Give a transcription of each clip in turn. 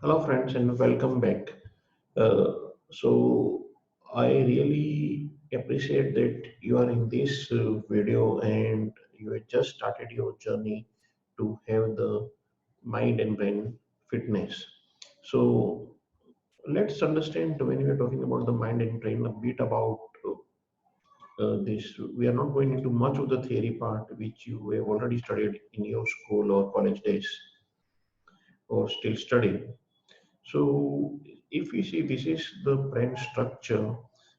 Hello, friends, and welcome back. Uh, so, I really appreciate that you are in this video and you have just started your journey to have the mind and brain fitness. So, let's understand when we are talking about the mind and brain a bit about this. We are not going into much of the theory part which you have already studied in your school or college days or still studying. So if we see this is the brain structure,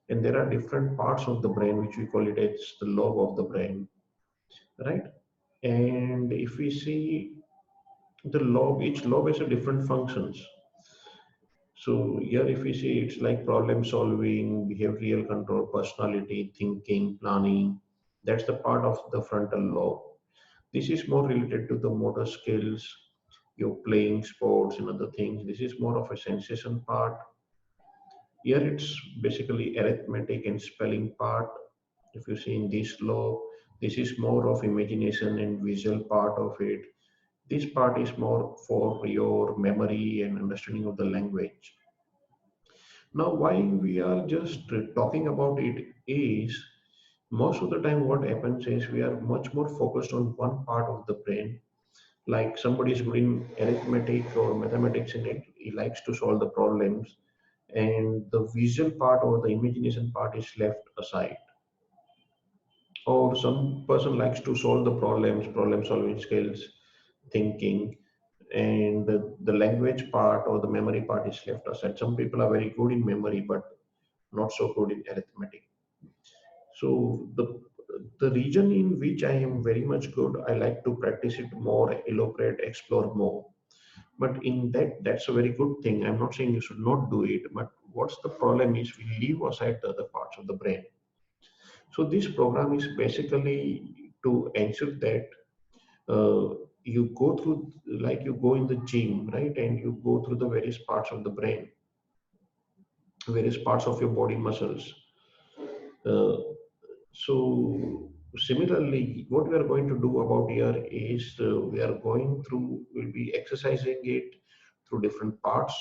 and there are different parts of the brain which we call it as the lobe of the brain, right? And if we see the lobe, each lobe has a different functions. So here if we see it's like problem solving, behavioral control, personality, thinking, planning. That's the part of the frontal lobe. This is more related to the motor skills, you're playing sports and other things. This is more of a sensation part. Here it's basically arithmetic and spelling part. If you see in this law, this is more of imagination and visual part of it. This part is more for your memory and understanding of the language. Now, why we are just talking about it is most of the time what happens is we are much more focused on one part of the brain. Like somebody is good in arithmetic or mathematics and it, he likes to solve the problems, and the visual part or the imagination part is left aside. Or some person likes to solve the problems, problem solving skills, thinking, and the language part or the memory part is left aside. Some people are very good in memory but not so good in arithmetic. So the region in which I am very much good, I like to practice it more, elaborate, explore more. But in that's a very good thing. I'm not saying you should not do it, but what's the problem is we leave aside the other parts of the brain. So this program is basically to ensure that you go through, like you go in the gym, right, and you go through the various parts of the brain, various parts of your body muscles. Uh, so similarly, what we are going to do about here is we are going through, we'll be exercising it through different parts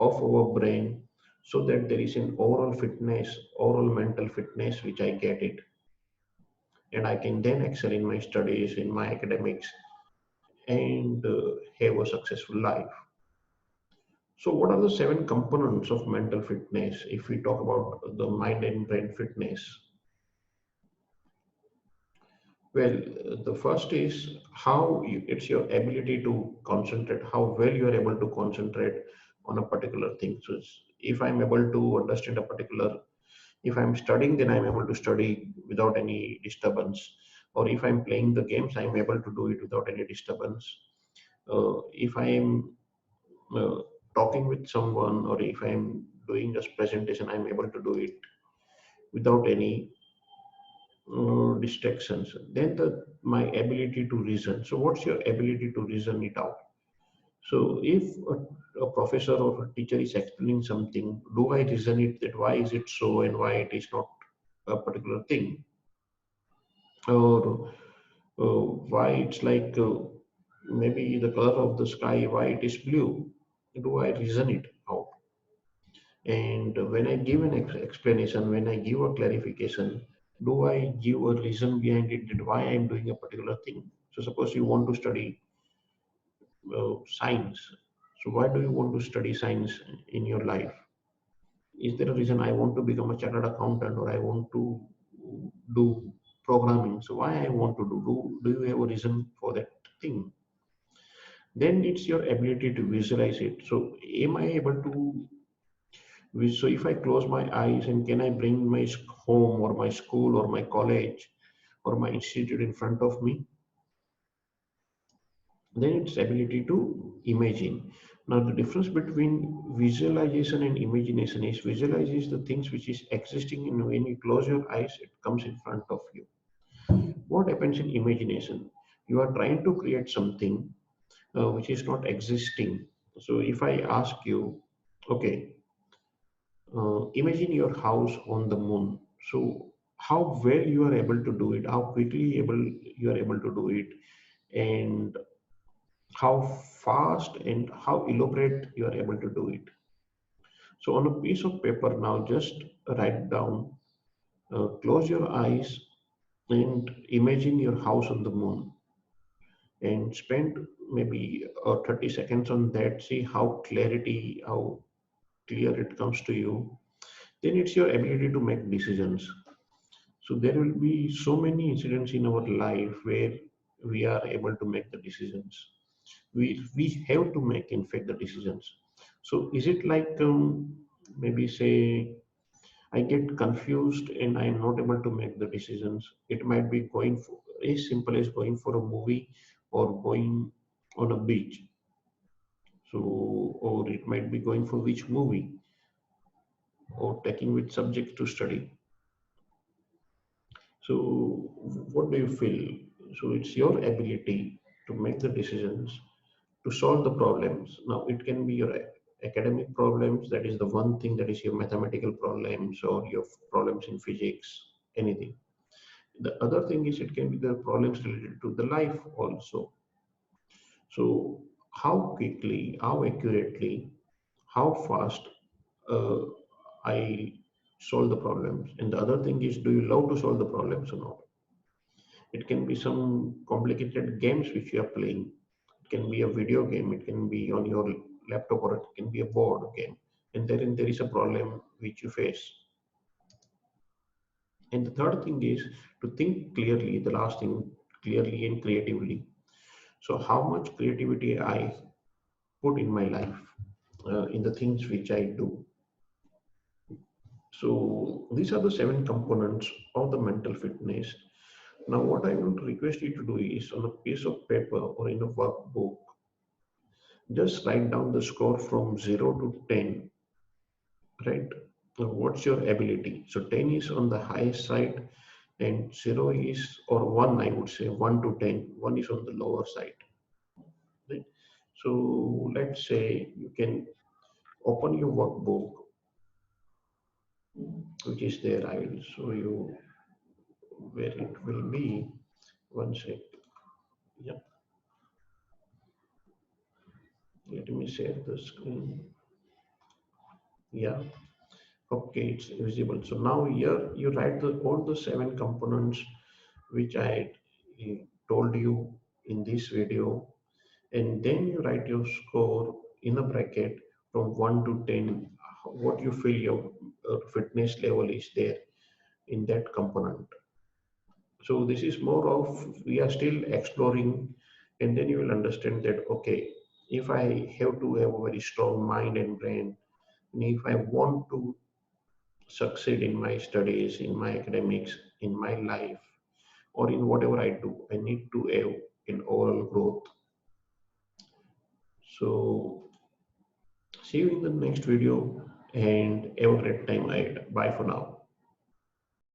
of our brain so that there is an overall fitness, overall mental fitness, which I get it. And I can then excel in my studies, in my academics, and have a successful life. So, what are the seven components of mental fitness? If we talk about the mind and brain fitness, well, the first is how you, it's your ability to concentrate, how well you are able to concentrate on a particular thing. So, if I'm able to understand a particular, if I'm studying, then I'm able to study without any disturbance. Or if I'm playing the games, I'm able to do it without any disturbance. If I am uh, talking with someone, or if I'm doing a presentation, I'm able to do it without any distractions. Then my ability to reason. So what's your ability to reason it out? So if a professor or a teacher is explaining something, do I reason it that why is it so and why it is not a particular thing? Or why it's like maybe the color of the sky, why it is blue? Do I reason it out? And when I give an explanation, when I give a clarification, do I give a reason behind it that why I'm doing a particular thing? So suppose you want to study science. So why do you want to study science in your life? Is there a reason I want to become a chartered accountant or I want to do programming? So why I want to do you have a reason for that thing? Then it's your ability to visualize it. So am I able to so if I close my eyes and can I bring my home or my school or my college or my institute in front of me, then it's ability to imagine. Now the difference between visualization and imagination is visualize the things which is existing in when you close your eyes, it comes in front of you. What happens in imagination? You are trying to create something which is not existing. So if I ask you, okay, imagine your house on the moon. So how well you are able to do it, how quickly able you are able to do it, and how fast and how elaborate you are able to do it. So on a piece of paper now, just write down, close your eyes and imagine your house on the moon and spend maybe 30 seconds on that. See how clear it comes to you. Then it's your ability to make decisions. So there will be so many incidents in our life where we are able to make the decisions. We have to make, in fact, the decisions. So is it like maybe say I get confused and I am not able to make the decisions? It might be going for as simple as going for a movie or going on a beach. So or it might be going for which movie or taking which subject to study. So, what do you feel? So, it's your ability to make the decisions to solve the problems. Now, it can be your academic problems, that is the one thing, that is your mathematical problems or your problems in physics, anything. The other thing is it can be the problems related to the life also. So, how quickly, how accurately, how fast uh, I solve the problems. And the other thing is, do you love to solve the problems or not? It can be some complicated games which you are playing. It can be a video game. It can be on your laptop or it can be a board game. And therein there is a problem which you face. And the third thing is to think clearly. The last thing, clearly and creatively. So how much creativity I put in my life, in the things which I do. So these are the seven components of the mental fitness. Now, what I want to request you to do is on a piece of paper or in a workbook, just write down the score from 0 to 10, right? Now, what's your ability? So 10 is on the highest side and 0 is, or 1, I would say, 1 to 10. 1 is on the lower side, right? So let's say you can open your workbook, which is there. I will show you where it will be. One sec. Yeah, let me share the screen. Yeah. Okay, it's visible. So now here you write all the seven components which I told you in this video, and then you write your score in a bracket from 1 to 10, what you feel your fitness level is there in that component. So this is more of we are still exploring, and then you will understand that okay, if I have to have a very strong mind and brain, and if I want to succeed in my studies, in my academics, in my life, or in whatever I do, I need to have an overall growth. So, see you in the next video and have a great time ahead. Bye for now.